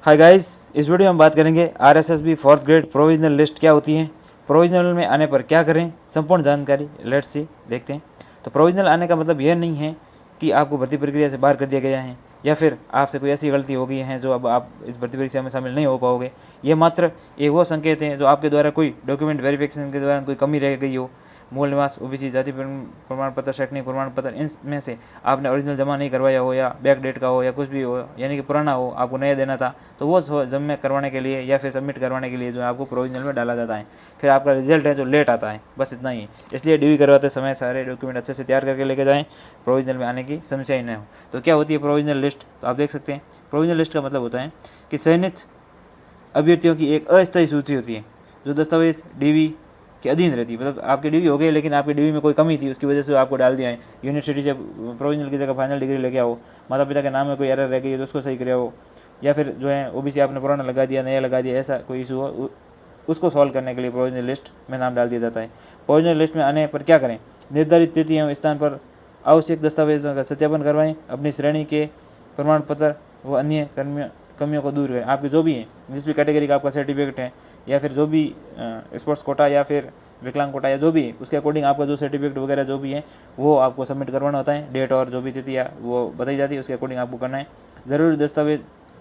Hi guys, इस video में हम बात करेंगे RSSB fourth grade provisional list क्या होती है, प्रोविजनल में आने पर क्या करें, संपूर्ण जानकारी लेट्स सी देखते हैं। तो प्रोविजनल आने का मतलब यह नहीं है कि आपको भर्ती प्रक्रिया से बाहर कर दिया गया है या फिर आपसे कोई ऐसी गलती हो गई है जो अब आप इस भर्ती परीक्षा में शामिल नहीं हो पाओगे। ये मात्र एक वो संकेत हैं जो आपके द्वारा कोई डॉक्यूमेंट वेरिफिकेशन के दौरान कोई कमी रह गई हो, मूल निवास, ओबीसी, जाति प्रमाण पत्र, शैक्षणिक प्रमाण पत्र, इनमें से आपने ओरिजिनल जमा नहीं करवाया हो या बैक डेट का हो या कुछ भी हो, यानी कि पुराना हो, आपको नया देना था, तो वो जमा करवाने के लिए या फिर सबमिट करवाने के लिए जो है आपको प्रोविजनल में डाला जाता है। फिर आपका रिजल्ट है जो लेट आता है, बस इतना ही। इसलिए डीवी करवाते समय सारे डॉक्यूमेंट अच्छे से तैयार करके लेके जाएँ, प्रोविजनल में आने की समस्या ही न हो। तो क्या होती है प्रोविजनल लिस्ट, तो आप देख सकते हैं प्रोविजनल लिस्ट का मतलब होता है कि चयनित अभ्यर्थियों की एक अस्थायी सूची होती है जो दस्तावेज डीवी के अधीन रहती है। मतलब आपके डीवी हो गए लेकिन आपके डीवी में कोई कमी थी, उसकी वजह से आपको डाल दिया है। यूनिवर्सिटी से प्रोविजनल की जगह फाइनल डिग्री लेके आओ, माता पिता के नाम में कोई एरर रह गई है तो उसको सही कराओ, या फिर जो है ओबीसी आपने पुराना लगा दिया, नया लगा दिया, ऐसा कोई इशू हो उसको सॉल्व करने के लिए प्रोविजनल लिस्ट में नाम डाल दिया जाता है। प्रोविजनल लिस्ट में आने पर क्या करें, निर्धारित तिथि एवं स्थान पर आवश्यक दस्तावेजों का सत्यापन करवाएं, अपनी श्रेणी के प्रमाण पत्र व अन्य कमियों को दूर करें। आपके जो भी हैं, जिस भी कैटेगरी का आपका सर्टिफिकेट है या फिर जो भी स्पोर्ट्स कोटा या फिर विकलांग कोटा या जो भी है, उसके अकॉर्डिंग आपका जो सर्टिफिकेट वगैरह जो भी है वो आपको सबमिट करवाना होता है। डेट और जो भी तिथि है वो बताई जाती है, उसके अकॉर्डिंग आपको करना है। ज़रूरी दस्तावेज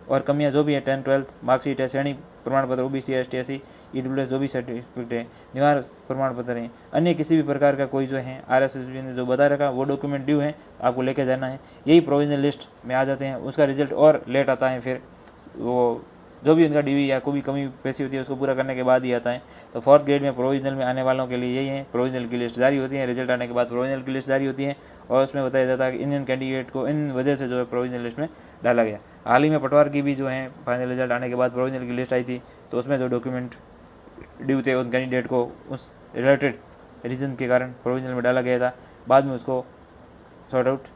और कमियां जो भी है, 10th 12th मार्कशीट है, श्रेणी प्रमाण पत्र, ओबीसी, एसटी, एससी, ईडब्ल्यूएस जो भी सर्टिफिकेट है, निवास प्रमाण पत्र है, अन्य किसी भी प्रकार का कोई जो है आरएसएसबी ने जो बता रखा वो डॉक्यूमेंट ड्यू है, आपको लेके जाना है। यही प्रोविजनल लिस्ट में आ जाते हैं। उसका रिजल्ट और लेट आता है, फिर वो जो भी उनका डीवी या कोई भी कमी पेशी होती है उसको पूरा करने के बाद ही आता है। तो फोर्थ ग्रेड में प्रोविजनल में आने वालों के लिए यही है, प्रोविजनल की लिस्ट जारी होती है, रिजल्ट आने के बाद प्रोविजनल की लिस्ट जारी होती है और उसमें बताया जाता है कि इन कैंडिडेट को इन वजह से जो है प्रोविजनल लिस्ट में डाला गया। हाल ही में पटवार की भी जो है फाइनल रिजल्ट आने के बाद प्रोविजनल की लिस्ट आई थी, तो उसमें जो डॉक्यूमेंट ड्यू थे उन कैंडिडेट को उस रिलेटेड रीज़न के कारण प्रोविजनल में डाला गया था। बाद में उसको सॉर्ट आउट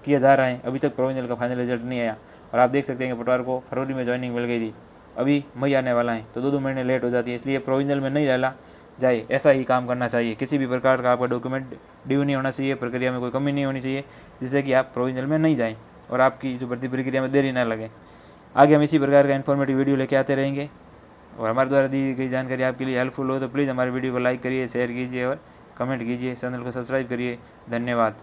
किया जा रहा है, अभी तक प्रोविजनल का फाइनल रिजल्ट नहीं आया। और आप देख सकते हैं कि पटवार को फरवरी में ज्वाइनिंग मिल गई थी, अभी मई आने वाला है, तो 2 महीने लेट हो जाती है। इसलिए प्रोविजनल में नहीं डाला जाए, ऐसा ही काम करना चाहिए। किसी भी प्रकार का आपका डॉक्यूमेंट ड्यू नहीं होना चाहिए, प्रक्रिया में कोई कमी नहीं होनी चाहिए जिससे कि आप प्रोविजनल में नहीं जाएँ और आपकी जो भर्ती प्रक्रिया में देरी ना लगे। आगे हम इसी प्रकार का इन्फॉर्मेटिव वीडियो लेके आते रहेंगे और हमारे द्वारा दी गई जानकारी आपके लिए हेल्पफुल हो तो प्लीज़ हमारे वीडियो को लाइक करिए, शेयर कीजिए और कमेंट कीजिए, चैनल को सब्सक्राइब करिए। धन्यवाद।